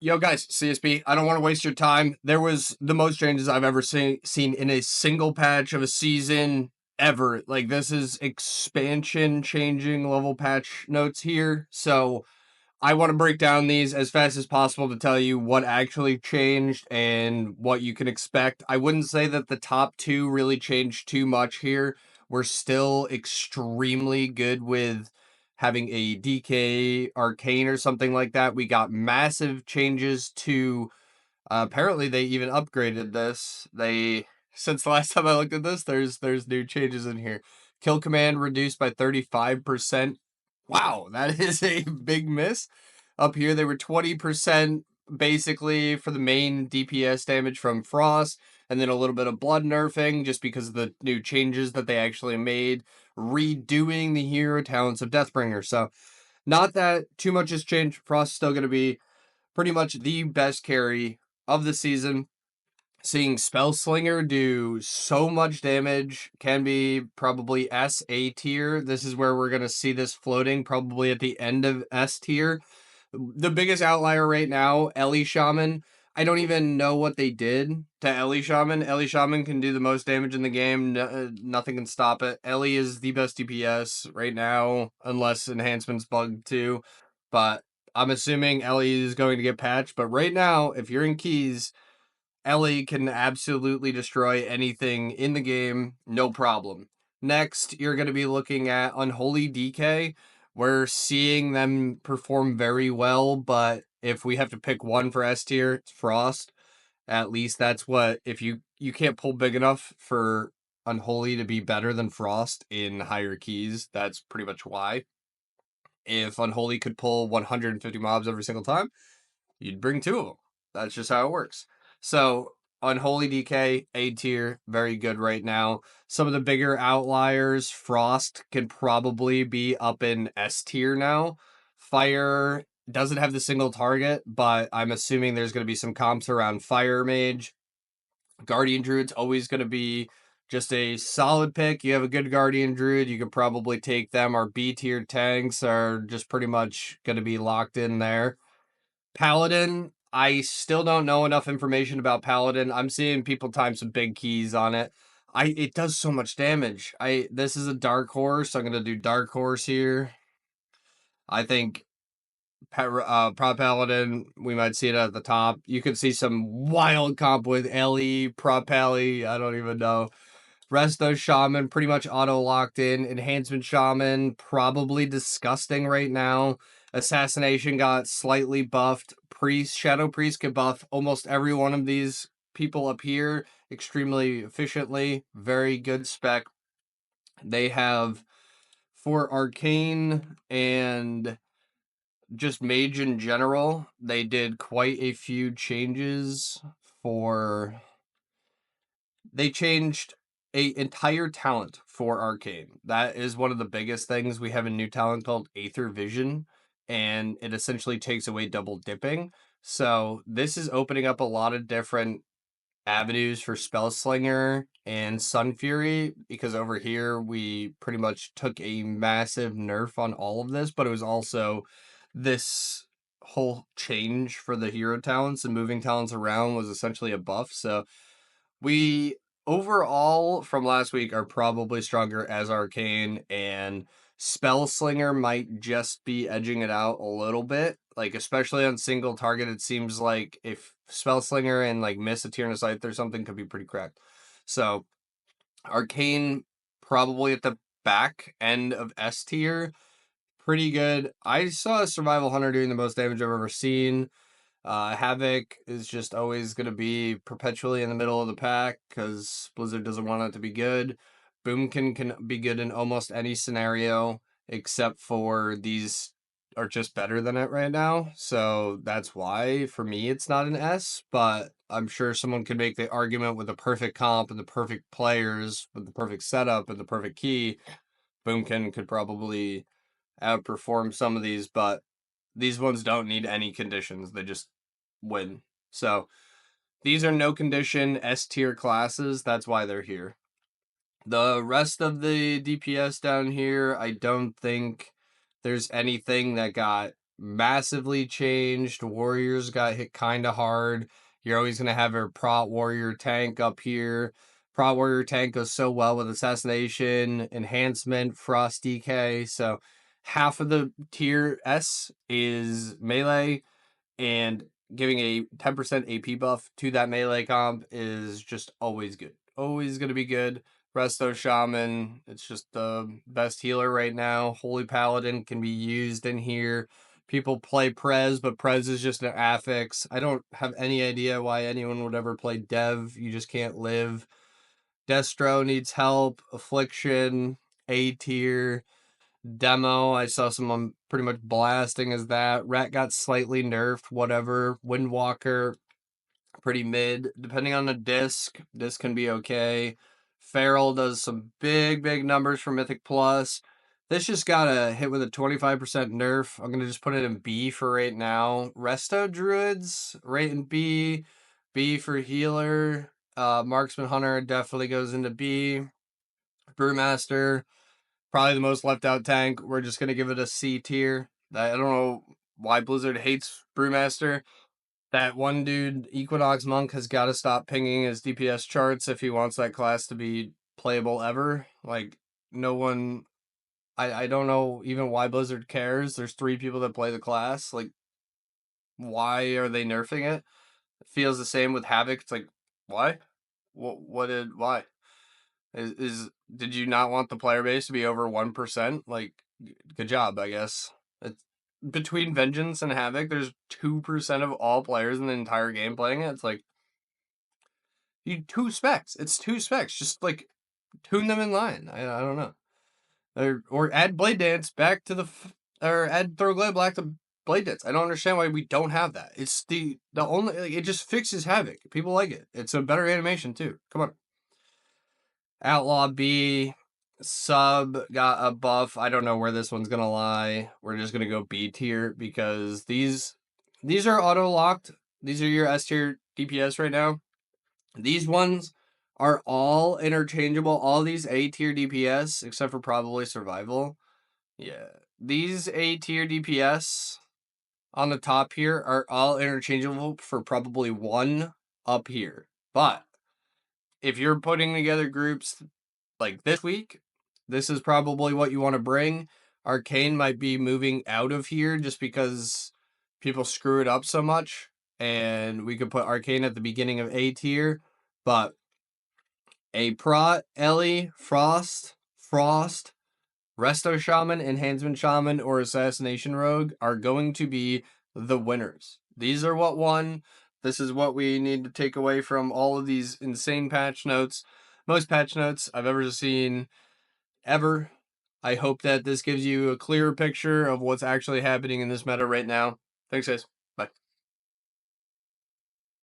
Yo, guys, CSB, I don't want to waste your time. There was the most changes I've ever seen in a single patch of a season ever. Like, this is expansion changing level patch notes here. So, I want to break down these as fast as possible to tell you what actually changed and what you can expect. I wouldn't say that the top two really changed too much here. We're still extremely good with having a DK arcane or something like that. We got massive changes to apparently they even upgraded this. They since the last time I looked at this, there's new changes in here. Kill command reduced by 35%. Wow, that is a big miss. Up here they were 20% basically for the main DPS damage from Frost, and then a little bit of blood nerfing just because of the new changes that they actually made, redoing the hero talents of Deathbringer. So not that too much has changed. Frost's still going to be pretty much the best carry of the season. Seeing Spellslinger do so much damage can be probably SA tier. This is where we're going to see this floating probably at the end of S tier. The biggest outlier right now, Ellie Shaman. I don't even know what they did to Ellie Shaman. Ellie Shaman can do the most damage in the game. Nothing can stop it. Ellie is the best DPS right now, unless enhancements bugged too. But I'm assuming Ellie is going to get patched. But right now, if you're in keys, Ellie can absolutely destroy anything in the game, no problem. Next, you're going to be looking at Unholy DK. We're seeing them perform very well, but if we have to pick one for S tier, it's Frost. At least that's what, if you can't pull big enough for Unholy to be better than Frost in higher keys, that's pretty much why. If Unholy could pull 150 mobs every single time, you'd bring two of them. That's just how it works. So, Unholy DK, A tier, very good right now. Some of the bigger outliers, Frost can probably be up in S tier now. Fire doesn't have the single target, but I'm assuming there's going to be some comps around Fire Mage. Guardian Druid's always going to be just a solid pick. You have a good Guardian Druid, you could probably take them. Our B tier tanks are just pretty much going to be locked in there. Paladin, I still don't know enough information about Paladin. I'm seeing people time some big keys on it. It does so much damage. This is a dark horse. I'm gonna do dark horse here. I think Prop Paladin, we might see it at the top. You could see some wild comp with Ellie, Prop Pally, I don't even know. Resto Shaman, pretty much auto locked in. Enhancement Shaman, probably disgusting right now. Assassination got slightly buffed. Priest, Shadow Priest can buff almost every one of these people up here extremely efficiently. Very good spec. They have for Arcane and just Mage in general, they did quite a few changes for they changed a entire talent for Arcane. That is one of the biggest things. We have a new talent called Aether Vision, and it essentially takes away double dipping. So this is opening up a lot of different avenues for Spellslinger and Sun Fury, because over here we pretty much took a massive nerf on all of this, but it was also this whole change for the hero talents and moving talents around was essentially a buff. So we overall from last week are probably stronger as Arcane, and Spellslinger might just be edging it out a little bit. Like, especially on single target, it seems like if Spellslinger and like Miss a Tyrannus Scythe or something could be pretty cracked. So Arcane probably at the back end of S tier. Pretty good. I saw a Survival Hunter doing the most damage I've ever seen. Havoc is just always going to be perpetually in the middle of the pack because Blizzard doesn't want it to be good. Boomkin can be good in almost any scenario except for these are just better than it right now. So that's why, for me, it's not an S, but I'm sure someone could make the argument with the perfect comp and the perfect players, with the perfect setup and the perfect key. Boomkin could probably outperform some of these, but these ones don't need any conditions. They just win. So these are no condition S tier classes. That's why they're here. The rest of the DPS down here, I don't think there's anything that got massively changed. Warriors got hit kind of hard. You're always going to have a Prot Warrior tank up here. Prot Warrior tank goes so well with Assassination, Enhancement, Frost DK. So half of the tier S is melee, and giving a 10% AP buff to that melee comp is just always good. Always going to be good. Resto Shaman, it's just the best healer right now. Holy Paladin can be used in here. People play Prez, but Prez is just an affix. I don't have any idea why anyone would ever play Dev. You just can't live. Destro needs help. Affliction, A tier. Demo, I saw someone pretty much blasting as that. Rat got slightly nerfed, whatever. Windwalker, pretty mid. Depending on the disc, this can be okay. Feral does some big numbers for Mythic Plus. This just got a hit with a 25% nerf. I'm going to just put it in B for right now. Resto Druids, right in B. B for healer. Marksman Hunter definitely goes into B. Brewmaster, probably the most left out tank. We're just going to give it a C tier. I don't know why Blizzard hates Brewmaster. That one dude, Equinox Monk, has got to stop pinging his DPS charts if he wants that class to be playable ever. Like, no one. I don't know even why Blizzard cares. There's 3 people that play the class. Like, why are they nerfing it? It feels the same with Havoc. It's like, why? Why? Is did you not want the player base to be over 1%? Like, good job, I guess. It's, between Vengeance and Havoc, there's 2% of all players in the entire game playing it. It's like, you 2 specs. It's 2 specs. Just like tune them in line. I don't know. Or add Blade Dance back to or add Throw Glade Black to Blade Dance. I don't understand why we don't have that. It's the only, like, it just fixes Havoc. People like it. It's a better animation too. Come on. Outlaw B, sub got a buff. I don't know where this one's gonna lie. We're just gonna go B tier because these are auto locked. These are your S tier DPS right now. These ones are all interchangeable. All these A tier DPS except for probably survival. Yeah, these A tier DPS on the top here are all interchangeable for probably 1 up here. But if you're putting together groups like this week, this is probably what you want to bring. Arcane might be moving out of here just because people screw it up so much, and we could put Arcane at the beginning of A tier, but a Prot, Ellie, Frost, Resto Shaman, Enhancement Shaman, or Assassination Rogue are going to be the winners. These are what won. This is what we need to take away from all of these insane patch notes. Most patch notes I've ever seen, ever. I hope that this gives you a clearer picture of what's actually happening in this meta right now. Thanks, guys.